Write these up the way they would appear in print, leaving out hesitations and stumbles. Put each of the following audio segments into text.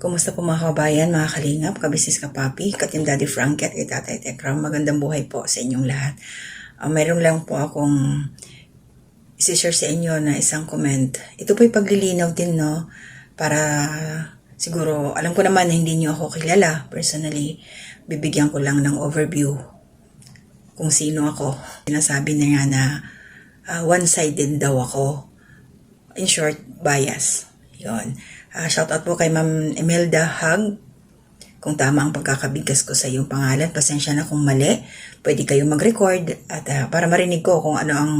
Kumusta po mga kabayan, mga kalingap, kabisnes kapapi, katim Daddy Frankie at kay Tatay Tekram. Magandang buhay po sa inyong lahat. Mayroon lang po akong isi-share sa inyo na isang comment. Ito po'y paglilinaw din, no? Para siguro, alam ko naman na hindi niyo ako kilala personally. Bibigyan ko lang ng overview kung sino ako. Sinasabi na nga na one-sided daw ako. In short, bias. Yun. Shout out po kay Ma'am Imelda Hag. Kung tama ang pagkakabigkas ko sa iyong pangalan, pasensya na kung mali. Pwede kayong mag-record at para marinig ko kung ano ang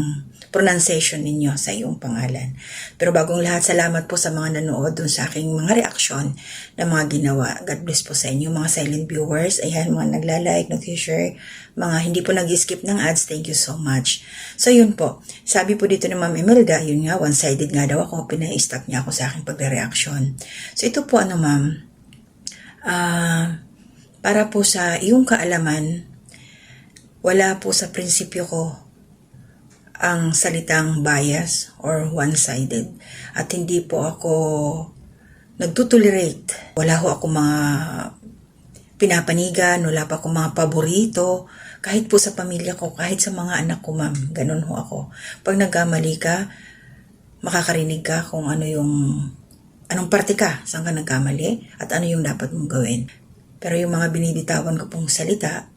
pronunciation ninyo sa iyong pangalan. Pero bagong lahat, salamat po sa mga nanood dun sa aking mga reaksyon na mga ginawa. God bless po sa inyo, mga silent viewers. Ayan, mga nagla-like, nag-share, mga hindi po nag-skip ng ads. Thank you so much. So yun po, sabi po dito ni Ma'am Imelda, yun nga, one-sided nga daw ako, pinai-stop niya ako sa aking pagre-reaction. So ito po ma'am, para po sa iyong kaalaman, wala po sa prinsipyo ko ang salitang bias or one-sided. At hindi po ako nagtutolerate. Wala ho ako mga pinapanigan, wala pa ako mga paborito. Kahit po sa pamilya ko, kahit sa mga anak ko, ma'am, ganun ho ako. Pag nagkamali ka, makakarinig ka kung ano anong parte ka, saan ka nagkamali, at ano yung dapat mong gawin. Pero yung mga binibitawan ko pong salita,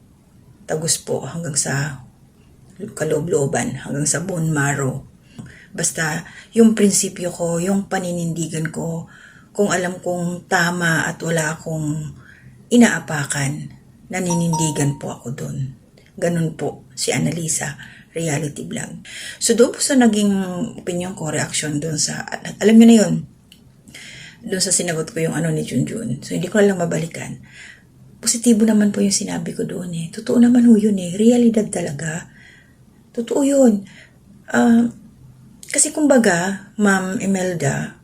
tagus po hanggang sa kaloob-looban, hanggang sa bone marrow. Basta yung prinsipyo ko, yung paninindigan ko, kung alam kong tama at wala akong inaapakan, naninindigan po ako doon. Ganun po si Annalisa, reality vlog. So doon po sa naging opinion ko, reaction doon sa, alam niyo na yun, doon sa sinagot ko yung ni Junjun. So hindi ko lang mabalikan. Positibo naman po yung sinabi ko doon eh. Totoo naman ho yun eh. Realidad talaga. Totoo yun. Kasi kumbaga, Ma'am Imelda,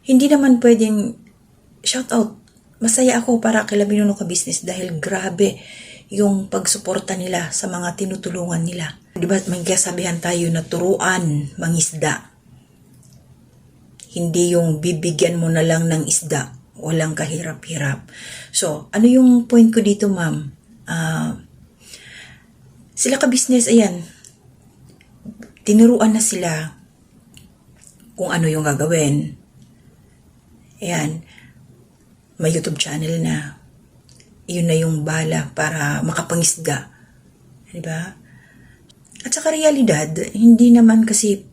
hindi naman pwedeng shout out. Masaya ako para kay Labinuno Ka Business dahil grabe yung pagsuporta nila sa mga tinutulungan nila. Diba may kasabihan tayo na turuan mangisda. Hindi yung bibigyan mo na lang ng isda. Walang kahirap-hirap. So, ano yung point ko dito, ma'am? Sila ka-business, ayan. Tinuruan na sila kung ano yung gagawin. Ayan. May YouTube channel na. Yun na yung bala para makapangisda. Diba? At saka realidad, hindi naman kasi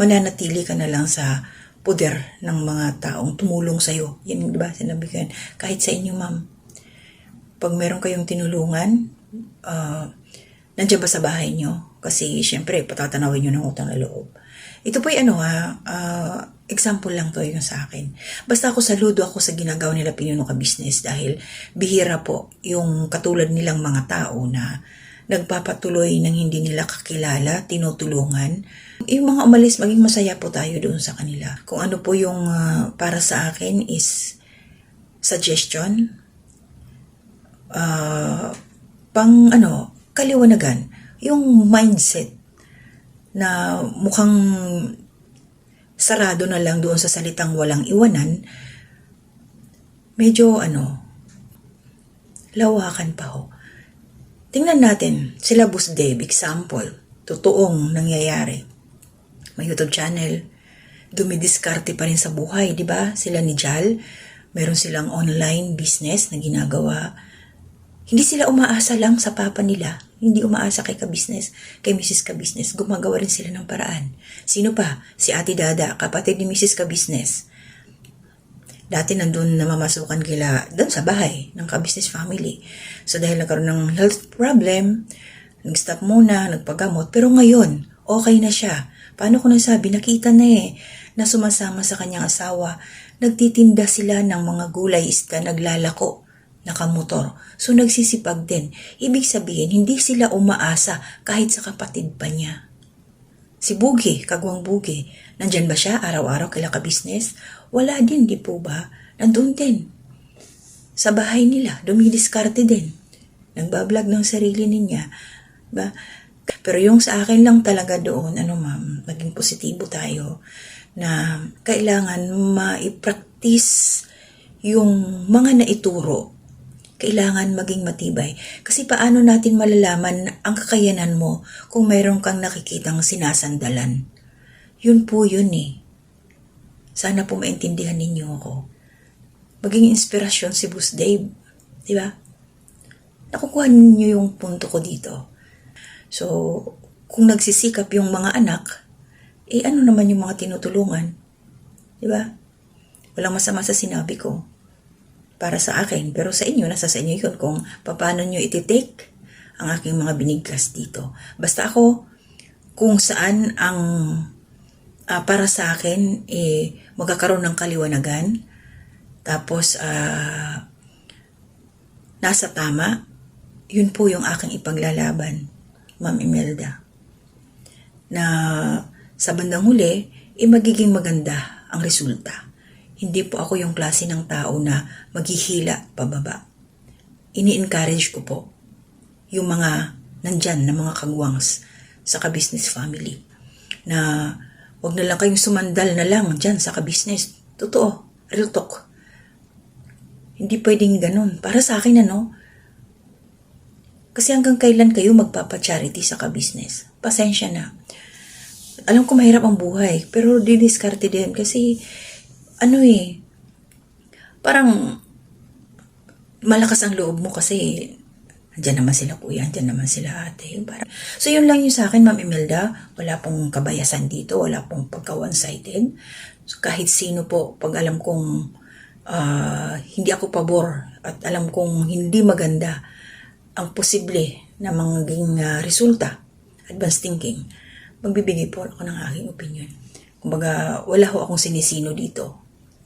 mananatili ka na lang sa poder ng mga taong tumulong sa'yo. Yan, diba? Sinabi ko yan. Kahit sa inyo, ma'am. Pag meron kayong tinulungan, nandiyan ba sa bahay nyo? Kasi, syempre, patatanawin nyo ng utang na loob. Ito po'y example lang to yung sa akin. Basta ako saludo ako sa ginagawa nila Pinuno Ka Business dahil bihira po yung katulad nilang mga tao na nagpapatuloy ng hindi nila kakilala, tinutulungan. Yung mga umalis, maging masaya po tayo doon sa kanila. Kung ano po yung para sa akin is suggestion, kaliwanagan, yung mindset na mukhang sarado na lang doon sa salitang walang iwanan, medyo lawakan pa ho. Tingnan natin, sila Boss Dave, example, totoong nangyayari. May YouTube channel, dumidiskarte pa rin sa buhay, di ba? Sila ni Jal, meron silang online business na ginagawa. Hindi sila umaasa lang sa papa nila, hindi umaasa kay Ka-Business, kay Mrs. Ka-Business, gumagawa rin sila ng paraan. Sino pa? Si Ate Dada, kapatid ni Mrs. Ka-Business. Dati nandun namamasukan doon sa bahay ng Ka-Business family. So dahil nagkaroon ng health problem, nag-stop muna, nagpagamot. Pero ngayon, okay na siya. Paano ko nasabi? Nakita na na sumasama sa kanyang asawa. Nagtitinda sila ng mga gulay, naglalako, nakamotor. So nagsisipag din. Ibig sabihin, hindi sila umaasa kahit sa kapatid pa niya. Si Bugi, Kagwang Bugi, nandyan ba siya araw-araw kila Ka-Business? Wala din, di po ba? Nandun din. Sa bahay nila, dumidiskarte din. Nagbablog ng sarili niya. Ba? Pero yung sa akin lang talaga doon, ma'am, maging positibo tayo. na kailangan ma-practice yung mga naituro. Kailangan maging matibay. Kasi paano natin malalaman ang kakayanan mo kung mayroon kang nakikitang sinasandalan? Yun po yun eh. Sana po maintindihan ninyo ako. Maging inspirasyon si Boss Dave. Diba? Nakukuha niyo yung punto ko dito. So, kung nagsisikap yung mga anak, ano naman yung mga tinutulungan? Diba? Walang masama sa sinabi ko. Para sa akin, pero sa inyo, nasa sa inyo yun kung paano nyo ititake ang aking mga binigkas dito. Basta ako, kung saan ang para sa akin, magkakaroon ng kaliwanagan, tapos nasa tama, yun po yung aking ipaglalaban, Ma'am Imelda. Na sa bandang huli, magiging maganda ang resulta. Hindi po ako yung klase ng tao na maghihila pababa. Ini-encourage ko po yung mga nandyan na mga kagwangs sa ka-business family na wag na lang kayong sumandal na lang dyan sa ka-business. Totoo, real talk. Hindi pwedeng ganun. Para sa akin kasi hanggang kailan kayo magpapa-charity sa ka-business? Pasensya na. Alam ko mahirap ang buhay, pero didiskarte din kasi parang malakas ang loob mo kasi andyan naman sila kuya, andyan naman sila ate. So yun lang yung sa akin, Ma'am Imelda. Wala pong kabayasan dito, wala pong pagka one-sided. So, kahit sino po, pag alam kong hindi ako pabor at alam kong hindi maganda ang posible na maging resulta, advanced thinking, magbibigay po ako ng aking opinion. Kumbaga, wala ho akong sinisino dito.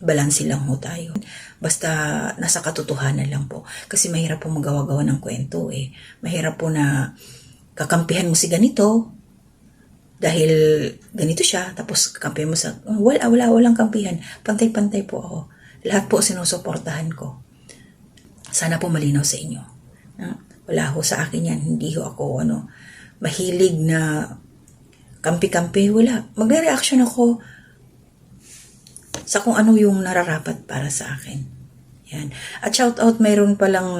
Balanse lang ho tayo. Basta nasa katotohanan lang po. Kasi mahirap po magawa-gawa ng kwento eh. Mahirap po na kakampihan mo si ganito dahil ganito siya, tapos kakampihan mo sa walang kampihan. Pantay-pantay po ako. Lahat po sinusuportahan ko. Sana po malinaw sa inyo. Wala ho sa akin yan. Hindi ho ako mahilig na kampi-kampi. Wala. Magre-reaction ako sa kung ano yung nararapat para sa akin. Yan. At shout out, mayroon palang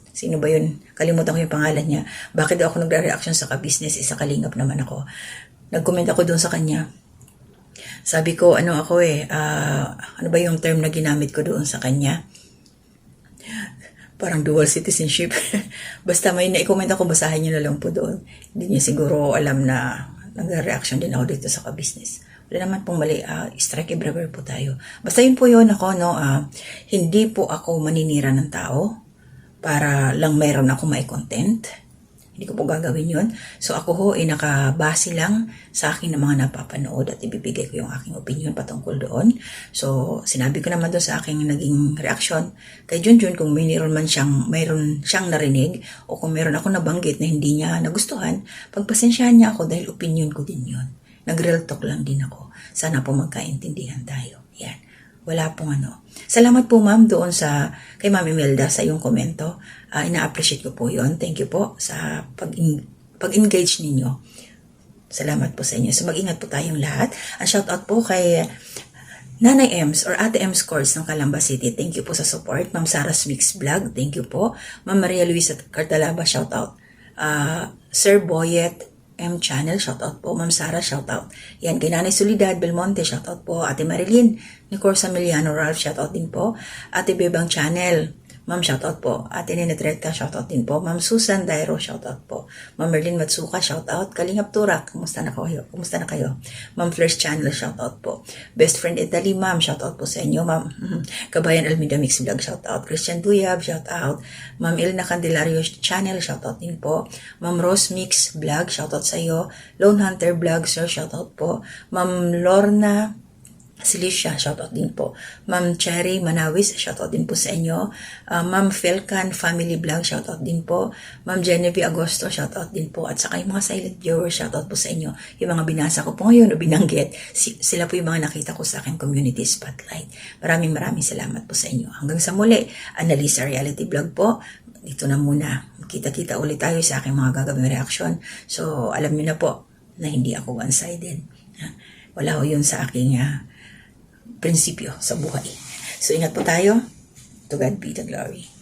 sino ba yun? Kalimutan ko yung pangalan niya. Bakit ako nagre-reaction sa ka-business? Isa kalingap naman ako. Nag-comment ako doon sa kanya. Sabi ko, ano ba yung term na ginamit ko doon sa kanya? Parang dual citizenship. Basta may na-comment ako, basahin niyo na lang po doon. Hindi niya siguro alam na nagre-reaction din ako dito sa ka-business. Wala naman pong mali, strike everywhere po tayo. Basta yun po yun ako, hindi po ako maninira ng tao para lang mayroon ako may content. Hindi ko po gagawin yun. So ako ho, nakabase lang sa akin ng mga napapanood at ibibigay ko yung aking opinion patungkol doon. So sinabi ko naman doon sa aking naging reaction kay Junjun kung mayroon siyang narinig o kung mayroon ako nabanggit na hindi niya nagustuhan, pagpasensyahan niya ako dahil opinion ko din yun. Nag-real talk lang din ako. Sana po magkaintindihan tayo. Yan. Wala pong Salamat po ma'am doon kay Ma'am Imelda sa iyong komento. Ina-appreciate ko po yon. Thank you po sa pag-engage ninyo. Salamat po sa inyo. So mag-ingat po tayong lahat. Ang shoutout po kay Nanay Ems or Ate Ems Courts ng Calamba City. Thank you po sa support. Ma'am Sarah's Mix Vlog. Thank you po. Ma'am Maria Luisa Cartalaba. Shoutout. Sir Boyet M Channel, shoutout po. Ma'am Sara, shoutout. Yan, kay Nanay Solidad Belmonte, shoutout po. Ate Marilyn Nicorsa Miliano Ralph, shoutout din po. Ate Bebang Channel, Ma'am, shoutout po. Ate Nina Tredka, shoutout din po. Ma'am Susan Dairo, shoutout po. Ma'am Merlin Matsuka, shoutout. Kalingap Turak, kumusta na kayo? Ma'am Flir's Channel, shoutout po. Best Friend Italy, Ma'am, shoutout po sa inyo. Ma'am Kabayan Almeida Mix Vlog, shoutout. Christian Duyab, shoutout. Ma'am Elna Candelario Channel, shoutout din po. Ma'am Rose Mix Vlog, shoutout sa iyo. Lone Hunter Vlog, sir, shoutout po. Ma'am Lorna Silisha, shoutout din po. Ma'am Cherry Manawis, shoutout din po sa inyo. Ma'am Felcan Family Vlog, shoutout din po. Ma'am Genevieve Agosto, shoutout din po. At saka yung mga silent viewers, shoutout po sa inyo. Yung mga binasa ko po ngayon o binanggit, sila po yung mga nakita ko sa aking community spotlight. Maraming salamat po sa inyo. Hanggang sa muli, Analisa Reality Vlog po. Dito na muna. Kita-kita ulit tayo sa aking mga gagawing reaction. So, alam niyo na po na hindi ako one-sided. Wala ho yun sa aking prinsipyo sa buhay. So ingat po tayo. To God be the glory.